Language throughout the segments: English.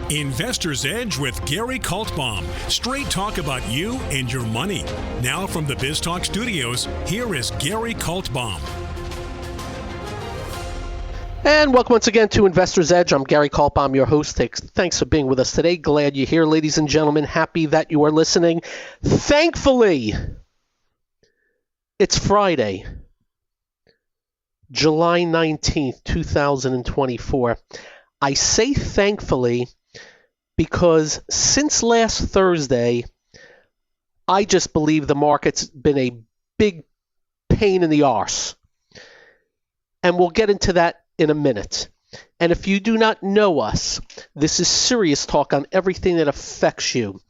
Investor's Edge with Gary Kaltbaum. Straight talk about you and your money. Now from the BizTalk studios, here is Gary Kaltbaum. And welcome once again to Investor's Edge. I'm Gary Kaltbaum, your host. Thanks for being with us today. Glad you're here, ladies and gentlemen. Happy that you are listening. Thankfully, it's Friday, July 19th, 2024. I say thankfully because since last Thursday, I just believe the market's been a big pain in the arse. And we'll get into that in a minute. And if you do not know us, this is serious talk on everything that affects you.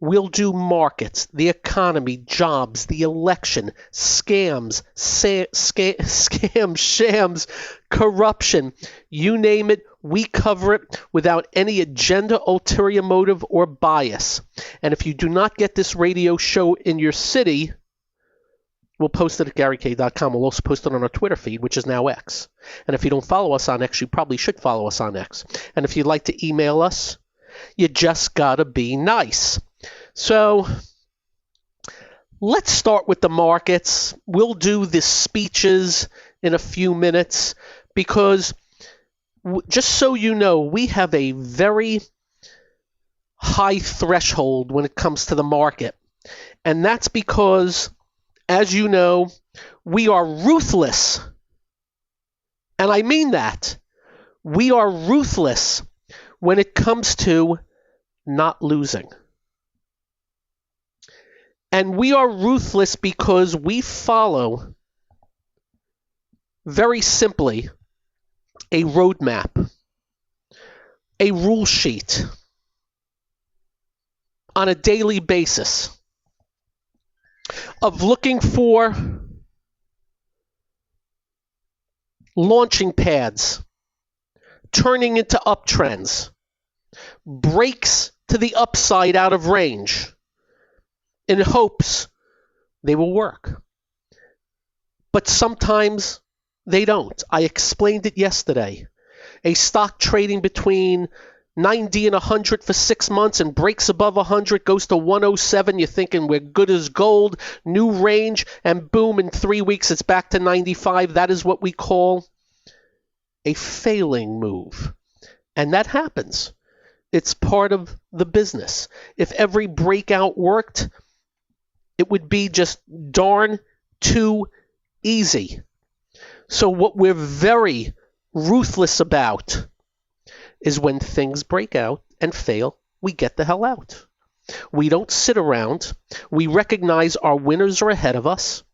We'll do markets, the economy, jobs, the election, scams, shams, corruption, you name it, we cover it without any agenda, ulterior motive, or bias. And if you do not get this radio show in your city, we'll post it at GaryK.com. We'll also post it on our Twitter feed, which is now X. And if you don't follow us on X, you probably should follow us on X. And if you'd like to email us, you just gotta be nice. So let's start with the markets. We'll do the speeches in a few minutes because just so you know, we have a very high threshold when it comes to the market. And that's because, as you know, we are ruthless. And I mean that. We are ruthless when it comes to not losing. And we are ruthless because we follow, very simply, a roadmap, a rule sheet on a daily basis of looking for launching pads, turning into uptrends, breaks to the upside out of range, in hopes they will work. But sometimes they don't. I explained it yesterday. A stock trading between 90 and 100 for 6 months and breaks above 100, goes to 107. You're thinking we're good as gold, new range, and boom, in 3 weeks it's back to 95. That is what we call a failing move. And that happens. It's part of the business. If every breakout worked, it would be just darn too easy. So what we're very ruthless about is when things break out and fail, we get the hell out. We don't sit around. We recognize our winners are ahead of us,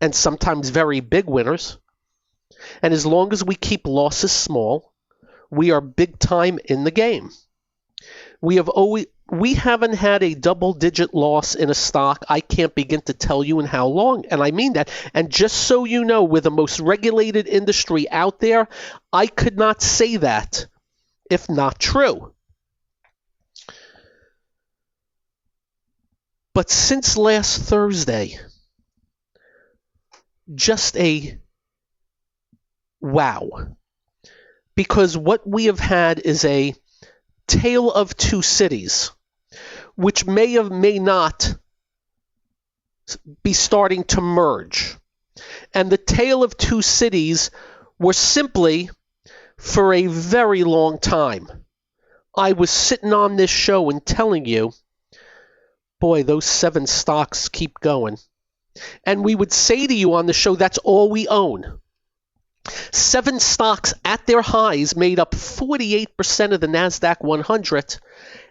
and sometimes very big winners. And as long as we keep losses small, we are big time in the game. We haven't had a double-digit loss in a stock. I can't begin to tell you in how long, and I mean that. And just so you know, we're the most regulated industry out there. I could not say that if not true. But since last Thursday, just a wow. Because what we have had is a tale of two cities, which may or may not be starting to merge. And the tale of two cities were simply for a very long time. I was sitting on this show and telling you, boy, those 7 stocks keep going. And we would say to you on the show, that's all we own. 7 stocks at their highs made up 48% of the NASDAQ 100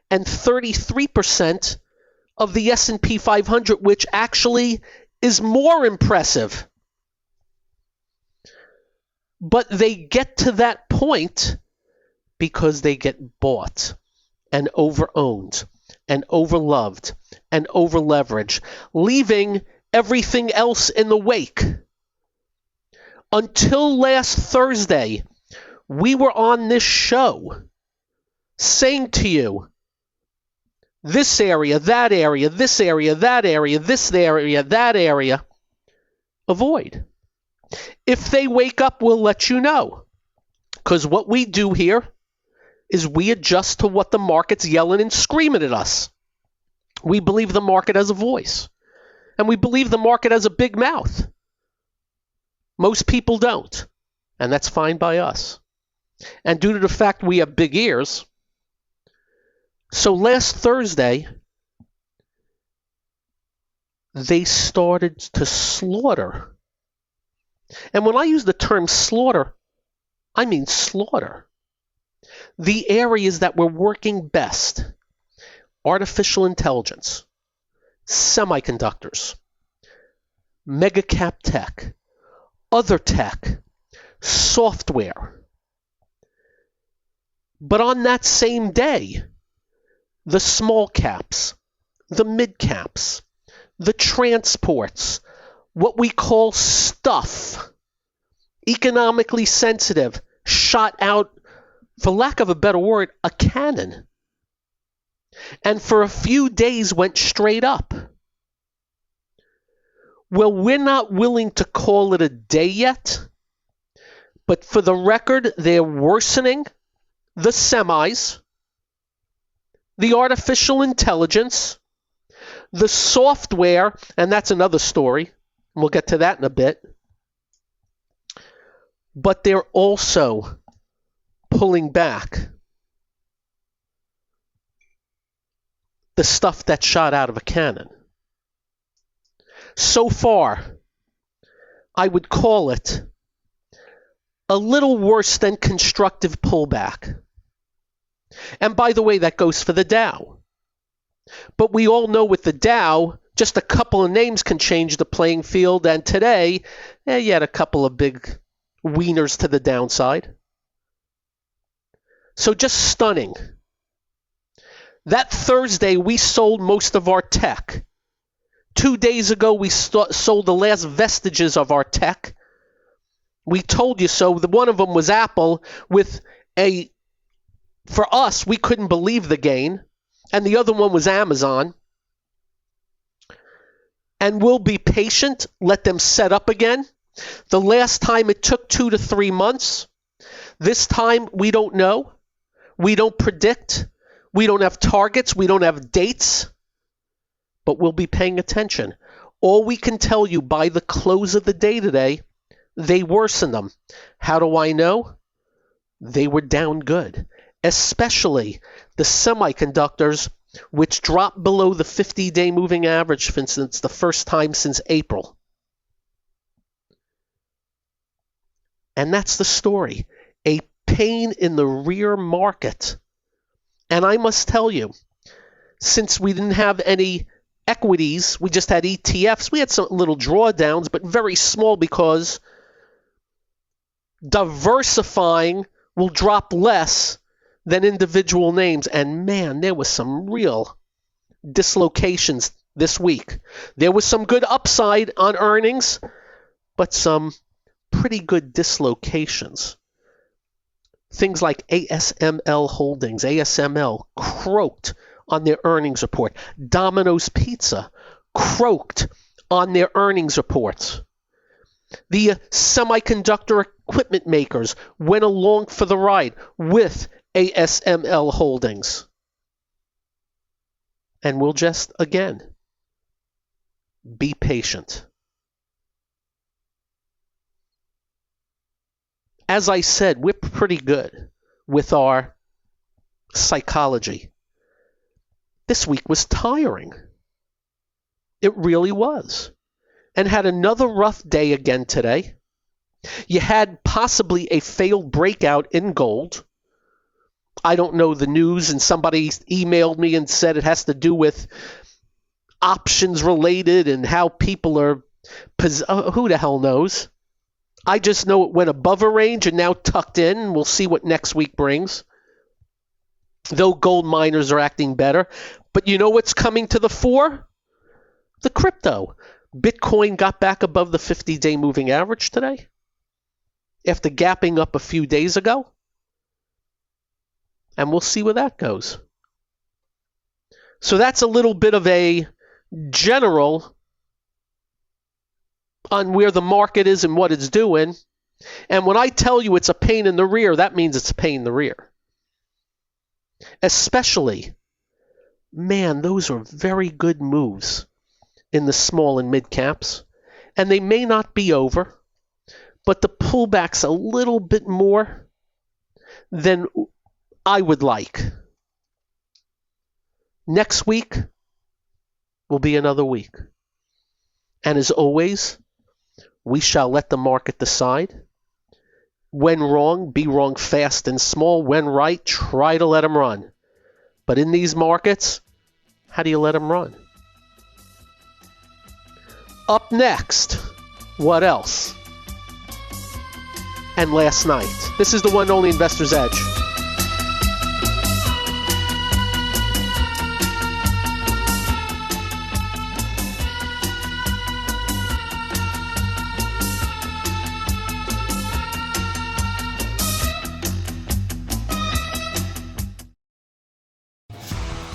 and 33% of the S&P 500, which actually is more impressive. But they get to that point because they get bought and overowned and overloved and overleveraged, leaving everything else in the wake. Until last Thursday, we were on this show saying to you, this area, that area, this area, that area, this area, that area, avoid. If they wake up, we'll let you know. Because what we do here is we adjust to what the market's yelling and screaming at us. We believe the market has a voice. And we believe the market has a big mouth. Most people don't. And that's fine by us. And due to the fact we have big ears, so last Thursday, they started to slaughter. And when I use the term slaughter, I mean slaughter. The areas that were working best: artificial intelligence, semiconductors, mega cap tech, other tech, software. But on that same day, the small caps, the mid caps, the transports, what we call stuff, economically sensitive, shot out, for lack of a better word, a cannon. And for a few days went straight up. Well, we're not willing to call it a day yet, but for the record, they're worsening the semis, the artificial intelligence, the software, and that's another story. We'll get to that in a bit. But they're also pulling back the stuff that shot out of a cannon. So far, I would call it a little worse than constructive pullback. And by the way, that goes for the Dow. But we all know with the Dow, just a couple of names can change the playing field. And today, you had a couple of big wieners to the downside. So just stunning. That Thursday, we sold most of our tech. 2 days ago, we sold the last vestiges of our tech. We told you so. One of them was Apple with for us, we couldn't believe the gain. And the other one was Amazon. And we'll be patient, let them set up again. The last time it took 2 to 3 months. This time, we don't know. We don't predict. We don't have targets. We don't have dates. But we'll be paying attention. All we can tell you by the close of the day today, they worsened them. How do I know? They were down good. Especially the semiconductors, which dropped below the 50-day moving average since the first time since April. And that's the story. A pain in the rear market. And I must tell you, since we didn't have any equities, we just had ETFs, we had some little drawdowns, but very small because diversifying will drop less than individual names. And man, there was some real dislocations this week. There was some good upside on earnings, but some pretty good dislocations. Things like ASML Holdings, ASML, croaked on their earnings report. Domino's Pizza croaked on their earnings reports. The semiconductor equipment makers went along for the ride with ASML Holdings. And we'll just, again, be patient. As I said, we're pretty good with our psychology. This week was tiring. It really was. And had another rough day again today. You had possibly a failed breakout in gold. I don't know the news, and somebody emailed me and said it has to do with options related and how people are, who the hell knows? I just know it went above a range and now tucked in. We'll see what next week brings. Though gold miners are acting better. But you know what's coming to the fore? The crypto. Bitcoin got back above the 50-day moving average today after gapping up a few days ago. And we'll see where that goes. So that's a little bit of a general on where the market is and what it's doing. And when I tell you it's a pain in the rear, that means it's a pain in the rear. Especially, man, those are very good moves in the small and mid caps. And they may not be over, but the pullback's a little bit more than I would like. Next week will be another week. And as always, we shall let the market decide. When wrong, be wrong fast and small. When right, try to let them run. But in these markets, how do you let them run? Up next, what else? And last night. This is the one and only Investor's Edge.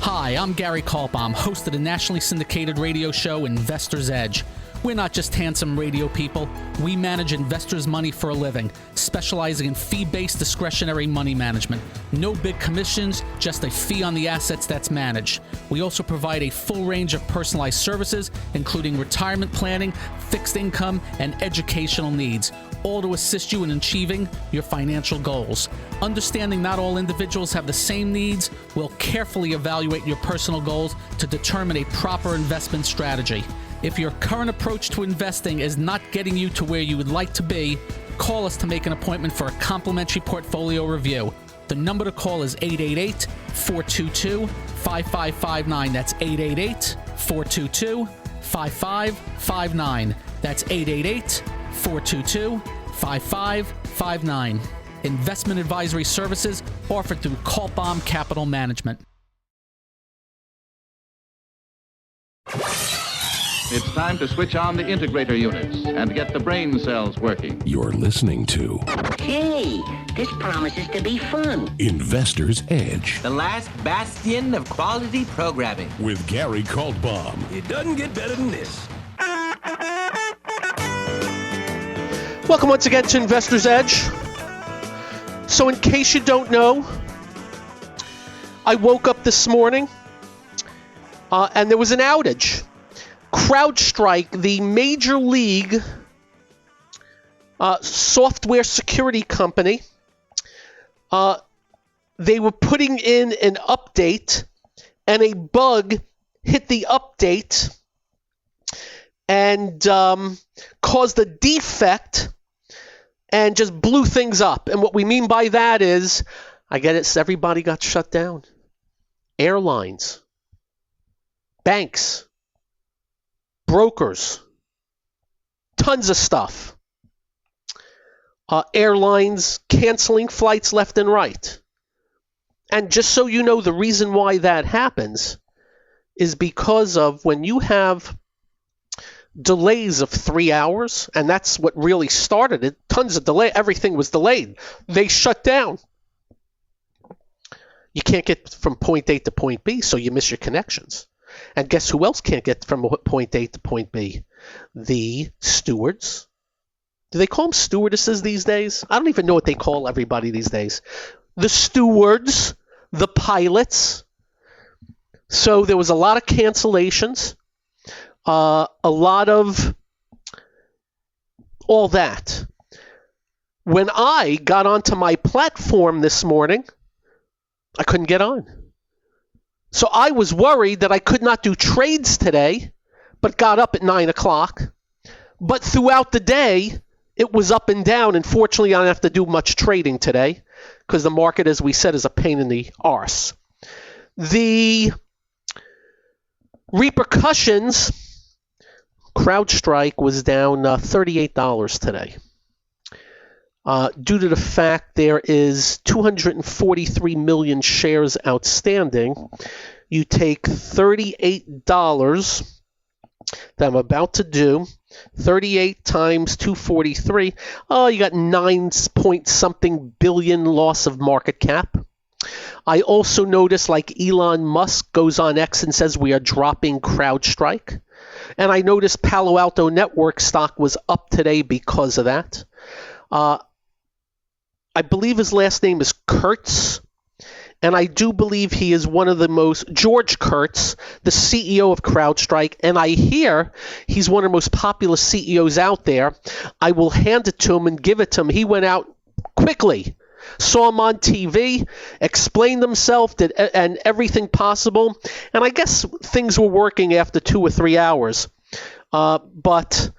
Hi, I'm Gary Kaltbaum, host of the nationally syndicated radio show Investor's Edge. We're not just handsome radio people. We manage investors' money for a living, specializing in fee-based discretionary money management. No big commissions, just a fee on the assets that's managed. We also provide a full range of personalized services, including retirement planning, fixed income, and educational needs, all to assist you in achieving your financial goals. Understanding not all individuals have the same needs, we'll carefully evaluate your personal goals to determine a proper investment strategy. If your current approach to investing is not getting you to where you would like to be, call us to make an appointment for a complimentary portfolio review. The number to call is 888-422-5559. That's 888-422-5559. That's 888-422-5559. Investment advisory services offered through Kaltbaum Capital Management. It's time to switch on the integrator units and get the brain cells working. You're listening to Hey, this promises to be fun. Investor's Edge The last bastion of quality programming. with Gary Kaltbaum. It doesn't get better than this. Welcome once again to Investor's Edge. So in case you don't know, I woke up this morning and there was an outage. CrowdStrike, the major league software security company, they were putting in an update and a bug hit the update and caused a defect and just blew things up. And what we mean by that is, I get it, everybody got shut down. Airlines, banks, brokers, tons of stuff. Airlines canceling flights left and right. And just so you know, the reason why that happens is because of when you have delays of 3 hours, and that's what really started it, tons of delay, everything was delayed. They shut down. You can't get from point A to point B, so you miss your connections. And guess who else can't get from point A to point B? The stewards. Do they call them stewardesses these days? I don't even know what they call everybody these days. The stewards, the pilots. So there was a lot of cancellations, a lot of all that. When I got onto my platform this morning, I couldn't get on. So I was worried that I could not do trades today, but got up at 9 o'clock. But throughout the day, it was up and down. And fortunately, I don't have to do much trading today because the market, as we said, is a pain in the arse. The repercussions, CrowdStrike was down $38 today. Due to the fact there is 243 million shares outstanding, you take $38 that I'm about to do, 38 times 243, you got 9-point-something billion loss of market cap. I also noticed, like Elon Musk goes on X and says we are dropping CrowdStrike. And I noticed Palo Alto Network stock was up today because of that. I believe his last name is Kurtz, And I do believe he is one of the most, George Kurtz, the CEO of CrowdStrike, and I hear he's one of the most popular CEOs out there. I will hand it to him and give it to him. He went out quickly, saw him on TV, explained himself, and everything possible. And I guess things were working after 2 or 3 hours. But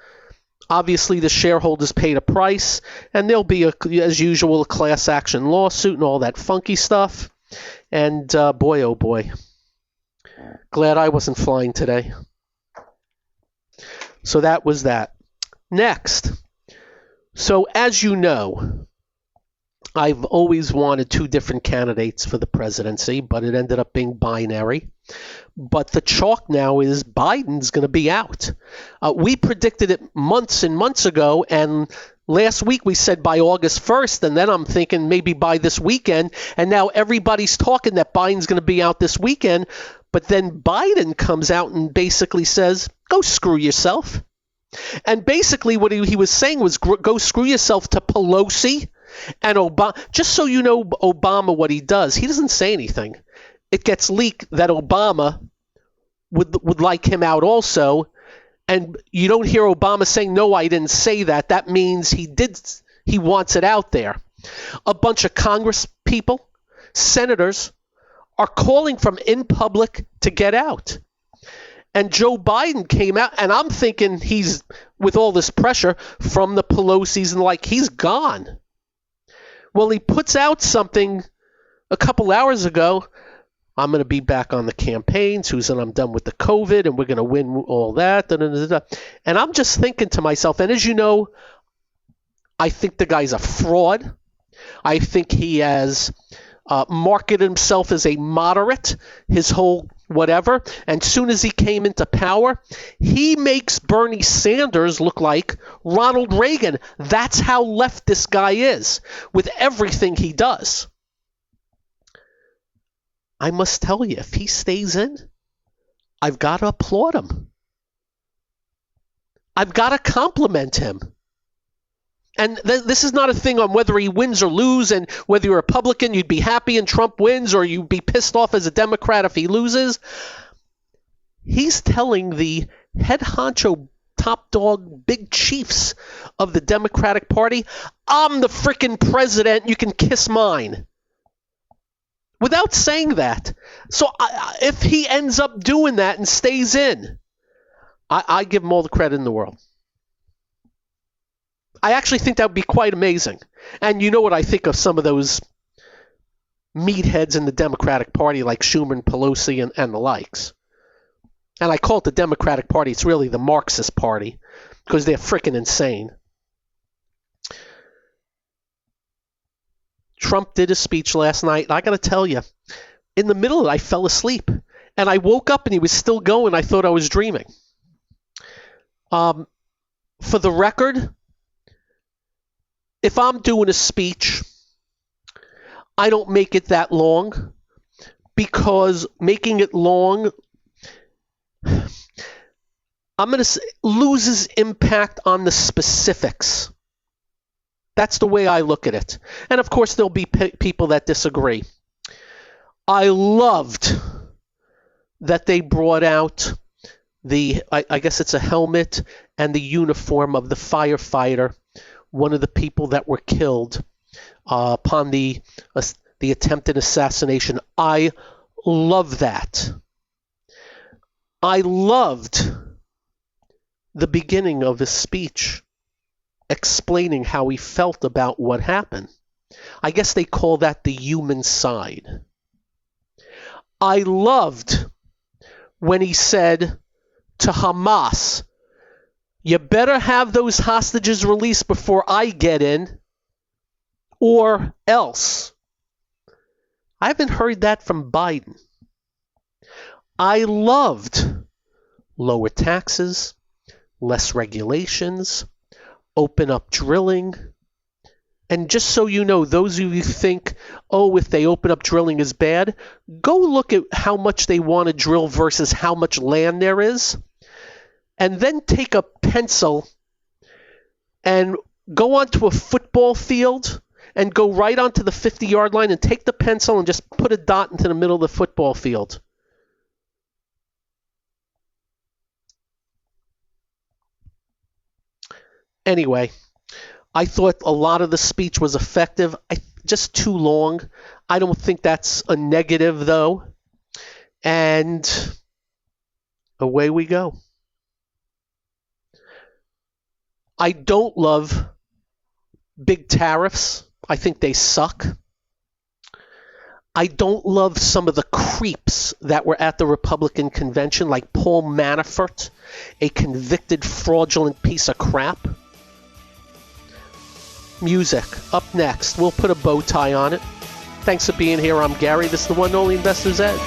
obviously the shareholders paid a price, and there'll be, as usual, a class action lawsuit and all that funky stuff. And boy, oh boy, glad I wasn't flying today. So that was that. Next. So as you know, I've always wanted 2 different candidates for the presidency, but it ended up being binary. But the chalk now is Biden's going to be out. We predicted it months and months ago, and last week we said by August 1st, and then I'm thinking maybe by this weekend, and now everybody's talking that Biden's going to be out this weekend, but then Biden comes out and basically says, go screw yourself. And basically what he was saying was go screw yourself to Pelosi and Obama. Just so you know, Obama, what he does, he doesn't say anything. It gets leaked that Obama would like him out also, and you don't hear Obama saying, no, I didn't say that. That means he wants it out there. A bunch of Congress people, senators, are calling from in public to get out. And Joe Biden came out, and I'm thinking he's, with all this pressure from the Pelosi's and like, he's gone. Well, he puts out something a couple hours ago. I'm going to be back on the campaign, Susan. I'm done with the COVID, and we're going to win all that. Da, da, da, da. And I'm just thinking to myself, and as you know, I think the guy's a fraud. I think he has marketed himself as a moderate, his whole whatever. And soon as he came into power, he makes Bernie Sanders look like Ronald Reagan. That's how left this guy is with everything he does. I must tell you, if he stays in, I've got to applaud him. I've got to compliment him. And this is not a thing on whether he wins or loses, and whether you're a Republican, you'd be happy and Trump wins, or you'd be pissed off as a Democrat if he loses. He's telling the head honcho, top dog, big chiefs of the Democratic Party, I'm the frickin' president, you can kiss mine. Without saying that. So if he ends up doing that and stays in, I give him all the credit in the world. I actually think that would be quite amazing. And you know what I think of some of those meatheads in the Democratic Party like Schumer and Pelosi and the likes. And I call it the Democratic Party. It's really the Marxist Party because they're freaking insane. Trump did a speech last night, and I got to tell you, in the middle of it, I fell asleep. And I woke up, and he was still going. I thought I was dreaming. For the record, if I'm doing a speech, I don't make it that long, because making it long, I'm going to say, loses impact on the specifics. That's the way I look at it. And of course, there'll be people that disagree. I loved that they brought out I guess it's a helmet and the uniform of the firefighter, one of the people that were killed upon the attempted assassination. I love that. I loved the beginning of his speech, explaining how he felt about what happened. I guess they call that the human side. I loved when he said to Hamas, you better have those hostages released before I get in, or else. I haven't heard that from Biden. I loved lower taxes, less regulations, open up drilling. And just so you know, those of you who think, oh, if they open up drilling is bad, go look at how much they want to drill versus how much land there is. And then take a pencil and go onto a football field and go right onto the 50-yard line and take the pencil and just put a dot into the middle of the football field. Anyway, I thought a lot of the speech was effective. Just too long. I don't think that's a negative, though. And away we go. I don't love big tariffs. I think they suck. I don't love some of the creeps that were at the Republican convention, like Paul Manafort, a convicted fraudulent piece of crap. Music, up next. We'll put a bow tie on it. Thanks for being here. I'm Gary. This is the one and only Investor's Edge.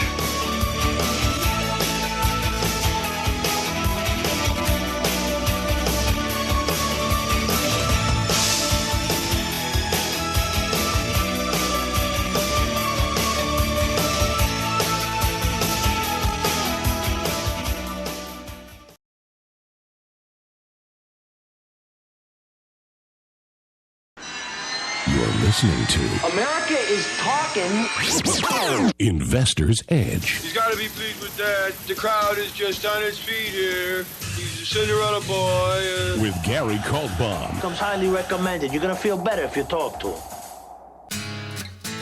Listening to America is talking. Investor's Edge. He's got to be pleased with that. The crowd is just on its feet here. He's a Cinderella boy. With Gary Kaltbaum. Comes highly recommended. You're going to feel better if you talk to him.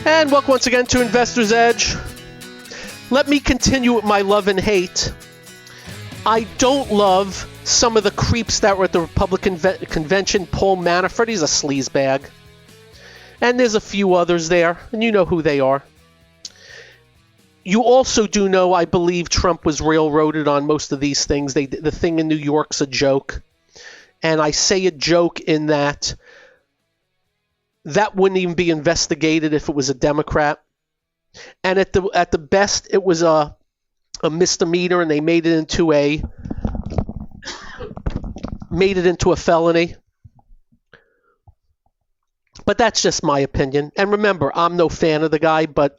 And welcome once again to Investor's Edge. Let me continue with my love and hate. I don't love some of the creeps that were at the Republican convention. Paul Manafort, he's a sleazebag. And there's a few others there, and you know who they are. You also do know, I believe, Trump was railroaded on most of these things. The thing in New York's a joke. And I say a joke in that wouldn't even be investigated if it was a Democrat. And at the best, it was a misdemeanor, and they made it into a felony. But that's just my opinion. And remember, I'm no fan of the guy, but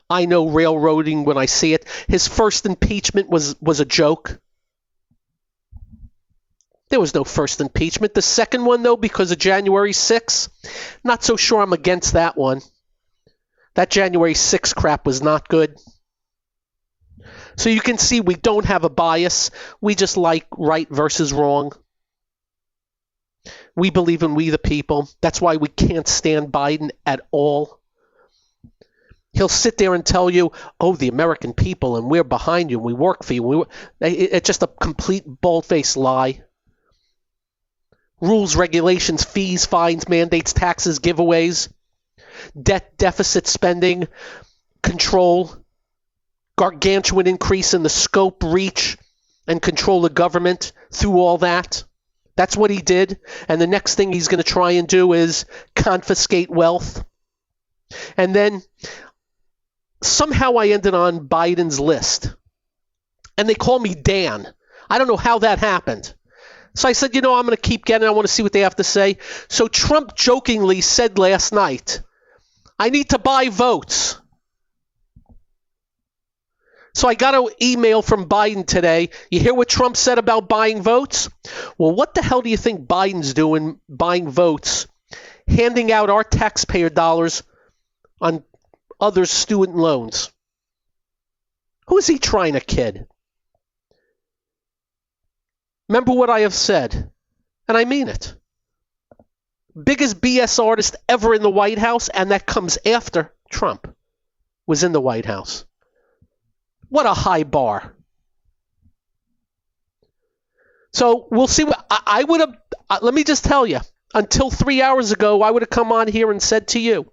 I know railroading when I see it. His first impeachment was a joke. There was no first impeachment. The second one, though, because of January 6th, not so sure I'm against that one. That January 6th crap was not good. So you can see we don't have a bias. We just like right versus wrong. We believe in we the people. That's why we can't stand Biden at all. He'll sit there and tell you, oh, the American people, and we're behind you, and we work for you. It's just a complete bald-faced lie. Rules, regulations, fees, fines, mandates, taxes, giveaways, debt, deficit spending, control, gargantuan increase in the scope, reach, and control of government through all that. That's what he did, and the next thing he's going to try and do is confiscate wealth. And then somehow I ended on Biden's list, and they call me Dan. I don't know how that happened. So I said, I'm going to keep getting it. I want to see what they have to say. So Trump jokingly said last night, I need to buy votes. So I got an email from Biden today. You hear what Trump said about buying votes? Well, what the hell do you think Biden's doing buying votes, handing out our taxpayer dollars on others' student loans? Who is he trying to kid? Remember what I have said, and I mean it. Biggest BS artist ever in the White House, and that comes after Trump was in the White House. What a high bar. So we'll see what I would have. Let me just tell you, until 3 hours ago, I would have come on here and said to you,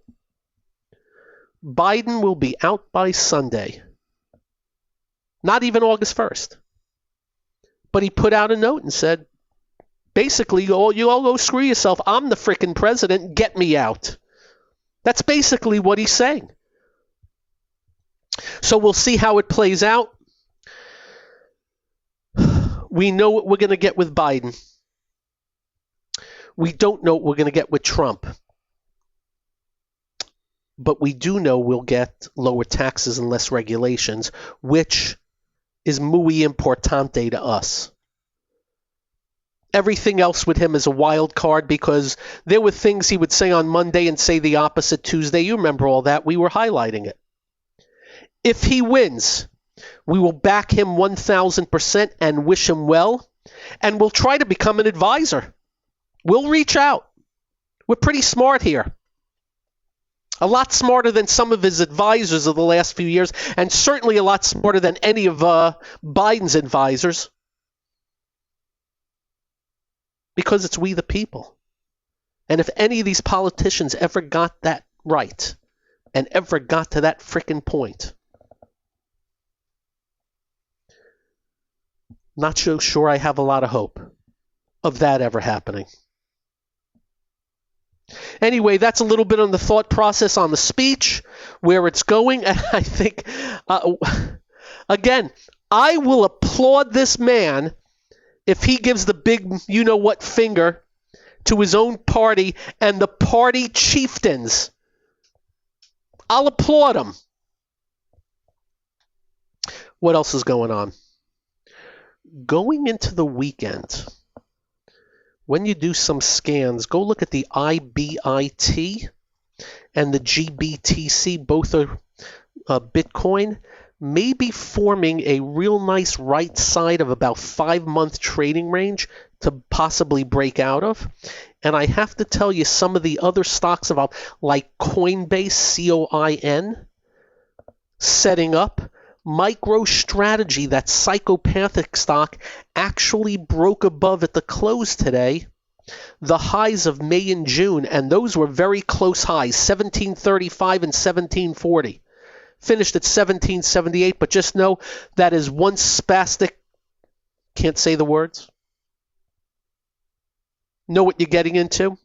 Biden will be out by Sunday. Not even August 1st. But he put out a note and said, basically, you all go screw yourself. I'm the frickin' president. Get me out. That's basically what he's saying. So we'll see how it plays out. We know what we're going to get with Biden. We don't know what we're going to get with Trump. But we do know we'll get lower taxes and less regulations, which is muy importante to us. Everything else with him is a wild card because there were things he would say on Monday and say the opposite Tuesday. You remember all that. We were highlighting it. If he wins, we will back him 1,000% and wish him well, and we'll try to become an advisor. We'll reach out. We're pretty smart here. A lot smarter than some of his advisors of the last few years, and certainly a lot smarter than any of Biden's advisors. Because it's we the people. And if any of these politicians ever got that right, and ever got to that frickin' point, not so sure I have a lot of hope of that ever happening. Anyway, that's a little bit on the thought process on the speech, where it's going. And I think, again, I will applaud this man if he gives the big you-know-what finger to his own party and the party chieftains. I'll applaud him. What else is going on? Going into the weekend, when you do some scans, go look at the IBIT and the GBTC. Both are Bitcoin, maybe forming a real nice right side of about 5-month trading range to possibly break out of. And I have to tell you, some of the other stocks involved, like Coinbase, COIN, setting up. MicroStrategy, that psychopathic stock, actually broke above at the close today the highs of May and June, and those were very close highs, 1735 and 1740. Finished at 1778, but just know that is one spastic, can't say the words. Know what you're getting into?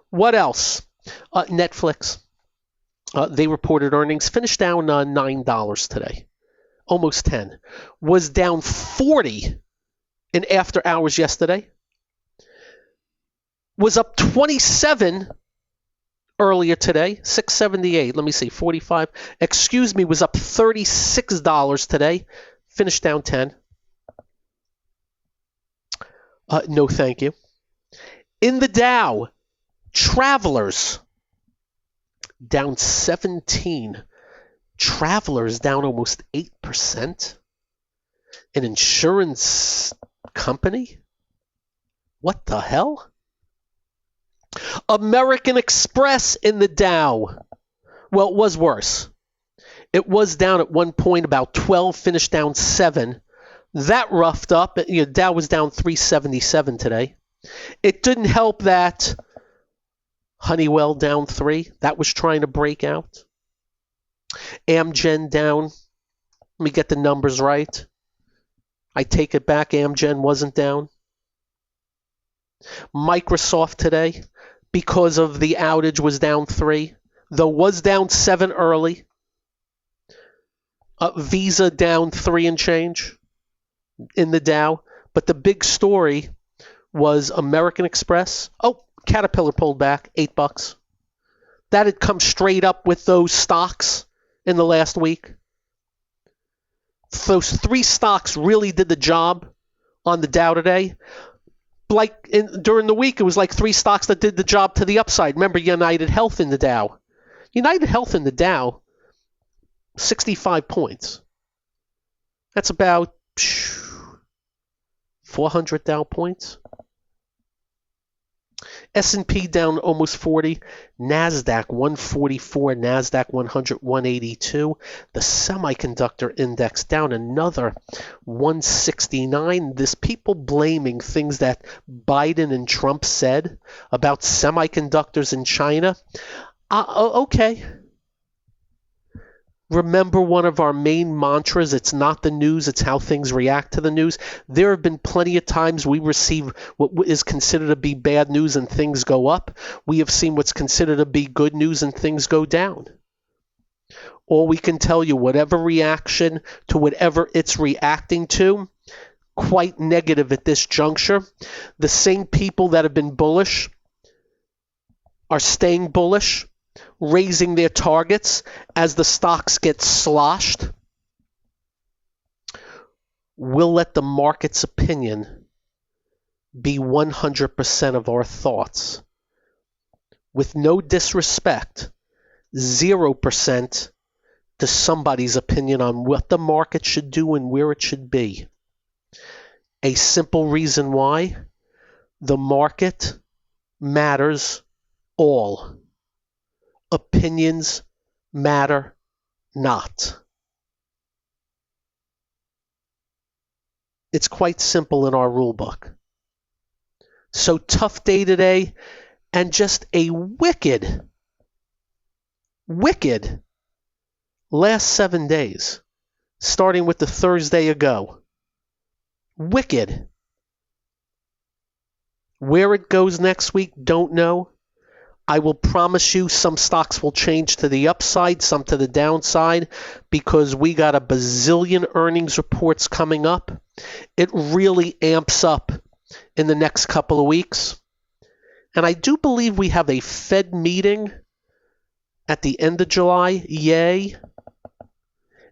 What else? Netflix. They reported earnings, finished down $9 today. Almost 10. Was down 40 in after hours yesterday. Was up 27 earlier today, 678. Let me see, 45. Excuse me, was up $36 today. Finished down 10. No, thank you. In the Dow, Travelers down 17. Travelers down almost 8%. An insurance company? What the hell? American Express in the Dow. Well, it was worse. It was down at one point about 12, finished down 7. That roughed up. Dow was down 377 today. It didn't help that Honeywell down 3. That was trying to break out. Amgen down. Let me get the numbers right. I take it back. Amgen wasn't down. Microsoft today, because of the outage, was down 3, though was down 7 early. Visa down 3 and change in the Dow. But the big story was American Express. Oh, Caterpillar pulled back, $8. That had come straight up with those stocks in the last week. Those 3 stocks really did the job on the Dow today. During the week, it was like 3 stocks that did the job to the upside. Remember United Health in the Dow. United Health in the Dow, 65 points. That's about 400 Dow points. S&P down almost 40. NASDAQ 144. NASDAQ 100 182. The semiconductor index down another 169. There's people blaming things that Biden and Trump said about semiconductors in China. Okay. Remember one of our main mantras, it's not the news, it's how things react to the news. There have been plenty of times we receive what is considered to be bad news and things go up. We have seen what's considered to be good news and things go down. All we can tell you, whatever reaction to whatever it's reacting to, quite negative at this juncture. The same people that have been bullish are staying bullish, raising their targets as the stocks get sloshed. We'll let the market's opinion be 100% of our thoughts. With no disrespect, 0% to somebody's opinion on what the market should do and where it should be. A simple reason why: the market matters all. Opinions matter not. It's quite simple in our rule book. So tough day today, and just a wicked last 7 days, starting with the Thursday ago. Wicked. Where it goes next week, don't know. I will promise you some stocks will change to the upside, some to the downside, because we got a bazillion earnings reports coming up. It really amps up in the next couple of weeks. And I do believe we have a Fed meeting at the end of July. Yay.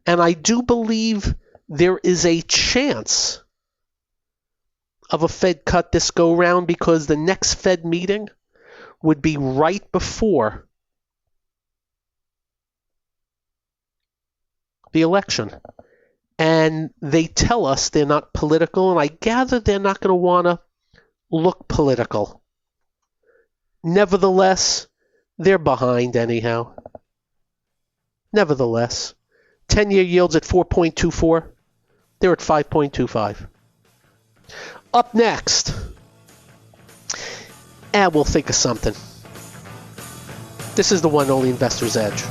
And I do believe there is a chance of a Fed cut this go round, because the next Fed meeting would be right before the election. And they tell us they're not political, and I gather they're not going to want to look political. Nevertheless, they're behind anyhow. Nevertheless, 10-year yields at 4.24. They're at 5.25. Up next, and we'll think of something. This is the one only Investor's Edge.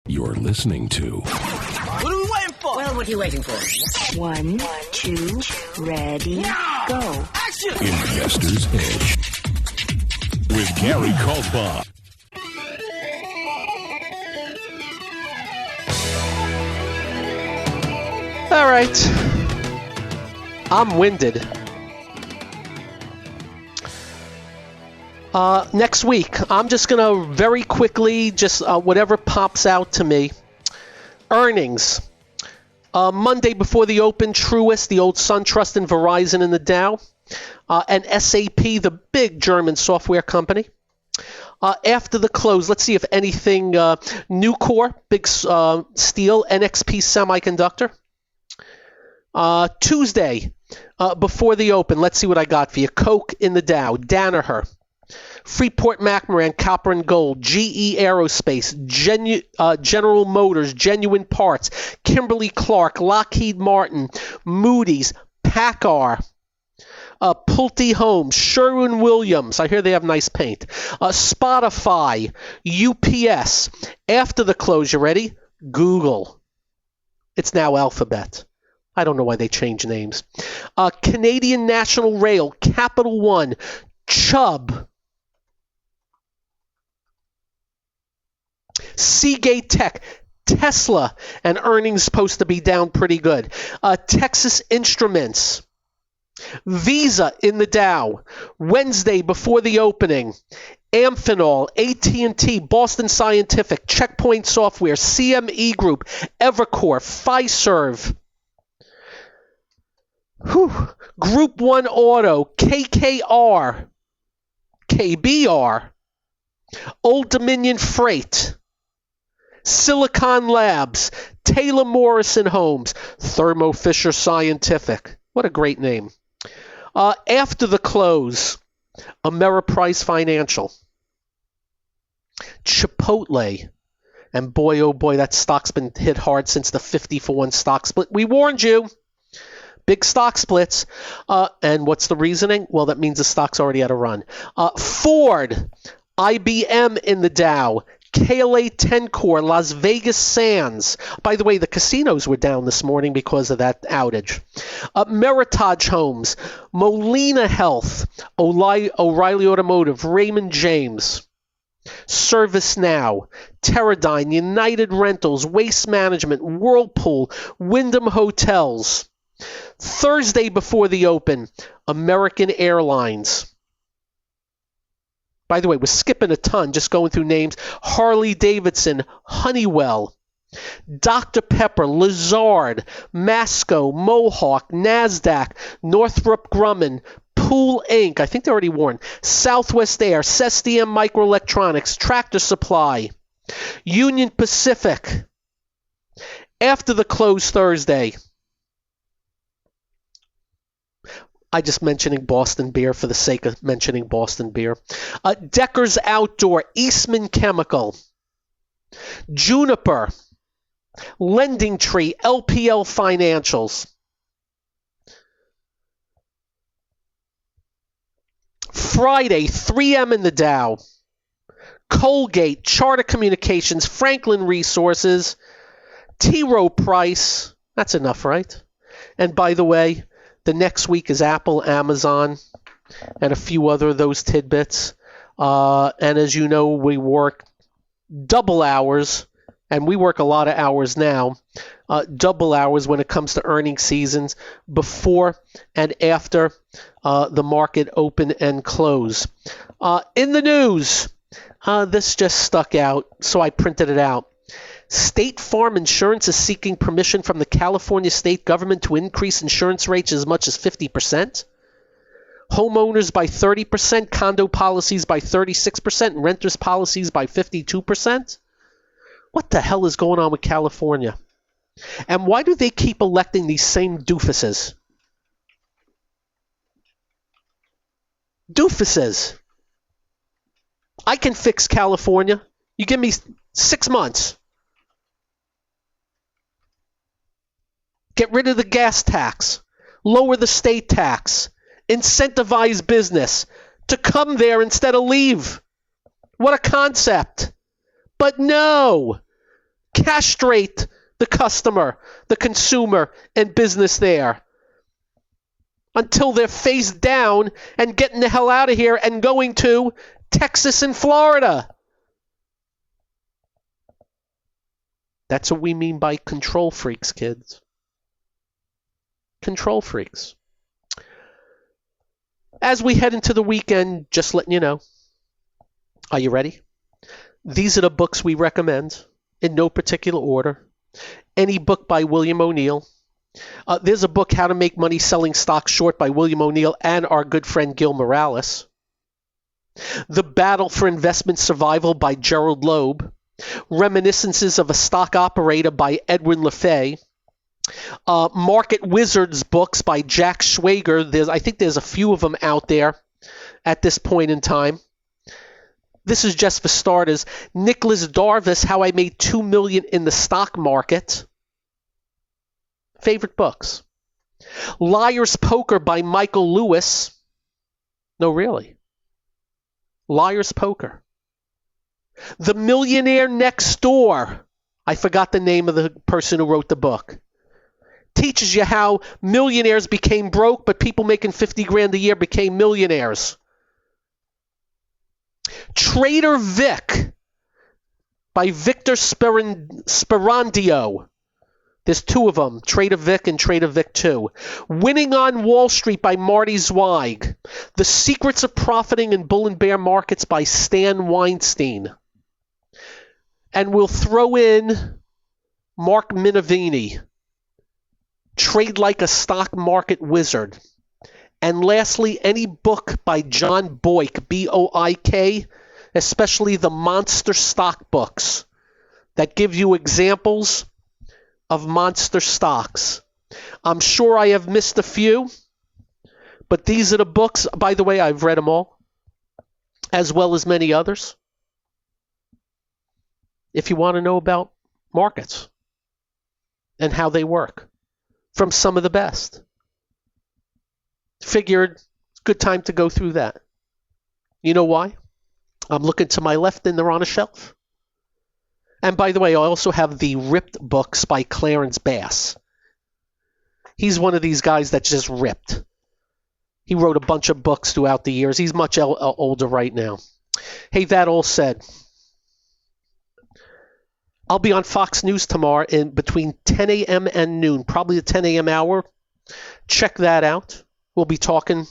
You're listening to What are we waiting for? Well, what are you waiting for? 1, 2, ready, go. Action! Investor's Edge with Gary Kaltbaum. All right. I'm winded. Next week, I'm just going to very quickly, just whatever pops out to me. Earnings. Monday before the open, Truist, the old SunTrust, and Verizon in the Dow. And SAP, the big German software company. After the close, let's see if anything, Nucor, big steel, NXP Semiconductor. Tuesday, before the open, let's see what I got for you. Coke in the Dow, Danaher, Freeport-McMoRan, Copper and Gold, GE Aerospace, General Motors, Genuine Parts, Kimberly-Clark, Lockheed Martin, Moody's, PACCAR, Pulte Homes, Sherwin-Williams, I hear they have nice paint, Spotify, UPS. After the close, you ready? Google. It's now Alphabet. I don't know why they changed names. Canadian National Rail, Capital One, Chubb, Seagate Tech, Tesla, and earnings supposed to be down pretty good. Texas Instruments, Visa in the Dow. Wednesday before the opening, Amphenol, AT&T, Boston Scientific, Checkpoint Software, CME Group, Evercore, Fiserv, Group 1 Auto, KKR, KBR, Old Dominion Freight, Silicon Labs, Taylor Morrison Homes, Thermo Fisher Scientific. What a great name. After the close, Ameriprise Financial, Chipotle, and boy, oh boy, that stock's been hit hard since the 50-for-1 stock split. We warned you. Big stock splits. And what's the reasoning? Well, that means the stock's already had a run. Ford, IBM in the Dow, KLA Tencor, Las Vegas Sands. By the way, the casinos were down this morning because of that outage. Meritage Homes, Molina Health, O'Reilly Automotive, Raymond James, ServiceNow, Teradyne, United Rentals, Waste Management, Whirlpool, Wyndham Hotels. Thursday before the open, American Airlines. By the way, we're skipping a ton, just going through names. Harley Davidson, Honeywell, Dr. Pepper, Lazard, Masco, Mohawk, NASDAQ, Northrop Grumman, Pool Inc., I think they already warned, Southwest Air, SSDM Microelectronics, Tractor Supply, Union Pacific. After the close Thursday, I just mentioning Boston Beer for the sake of mentioning Boston Beer. Decker's Outdoor, Eastman Chemical, Juniper, Lending Tree, LPL Financials. Friday, 3M in the Dow, Colgate, Charter Communications, Franklin Resources, T. Rowe Price. That's enough, right? And by the way, the next week is Apple, Amazon, and a few other of those tidbits. And as you know, we work double hours, and we work a lot of hours now, double hours when it comes to earnings seasons, before and after the market open and close. In the news, this just stuck out, so I printed it out. State Farm Insurance is seeking permission from the California state government to increase insurance rates as much as 50%. Homeowners by 30%, condo policies by 36%, and renters policies by 52%. What the hell is going on with California? And why do they keep electing these same doofuses? Doofuses. I can fix California. You give me 6 months. Get rid of the gas tax, lower the state tax, incentivize business to come there instead of leave. What a concept. But no, castrate the customer, the consumer, and business there until they're face down and getting the hell out of here and going to Texas and Florida. That's what we mean by control freaks, kids. Control freaks. As we head into the weekend, just letting you know. Are you ready? These are the books we recommend in no particular order. Any book by William O'Neill. There's a book, How to Make Money Selling Stocks Short by William O'Neill and our good friend Gil Morales. The Battle for Investment Survival by Gerald Loeb. Reminiscences of a Stock Operator by Edwin LaFay. Market Wizards books by Jack Schwager. I think there's a few of them out there at this point in time. This is just for starters. Nicholas Darvis, How I Made $2 Million in the Stock Market. Favorite books. Liar's Poker by Michael Lewis. No, really. Liar's Poker. The Millionaire Next Door. I forgot the name of the person who wrote the book. Teaches you how millionaires became broke, but people making 50 grand a year became millionaires. Trader Vic by Victor Sperandio. There's two of them, Trader Vic and Trader Vic 2. Winning on Wall Street by Marty Zweig. The Secrets of Profiting in Bull and Bear Markets by Stan Weinstein. And we'll throw in Mark Minervini. Trade Like a Stock Market Wizard. And lastly, any book by John Boyk, B-O-I-K, especially the monster stock books that give you examples of monster stocks. I'm sure I have missed a few, but these are the books. By the way, I've read them all, as well as many others. If you want to know about markets and how they work, from some of the best. Figured it's a good time to go through that. You know why? I'm looking to my left and they're on a shelf. And by the way, I also have the Ripped books by Clarence Bass. He's one of these guys that's just ripped. He wrote a bunch of books throughout the years. He's much older right now. Hey, that all said, I'll be on Fox News tomorrow in between 10 a.m. and noon, probably the 10 a.m. hour. Check that out. We'll be talking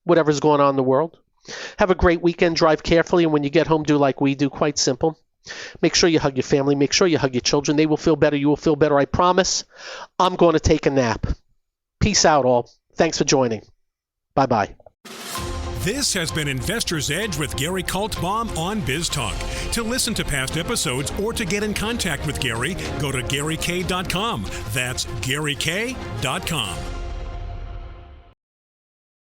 whatever's going on in the world. Have a great weekend. Drive carefully. And when you get home, do like we do. Quite simple. Make sure you hug your family. Make sure you hug your children. They will feel better. You will feel better. I promise. I'm going to take a nap. Peace out, all. Thanks for joining. Bye-bye. This has been Investor's Edge with Gary Kaltbaum on BizTalk. To listen to past episodes or to get in contact with Gary, go to GaryK.com. That's GaryK.com.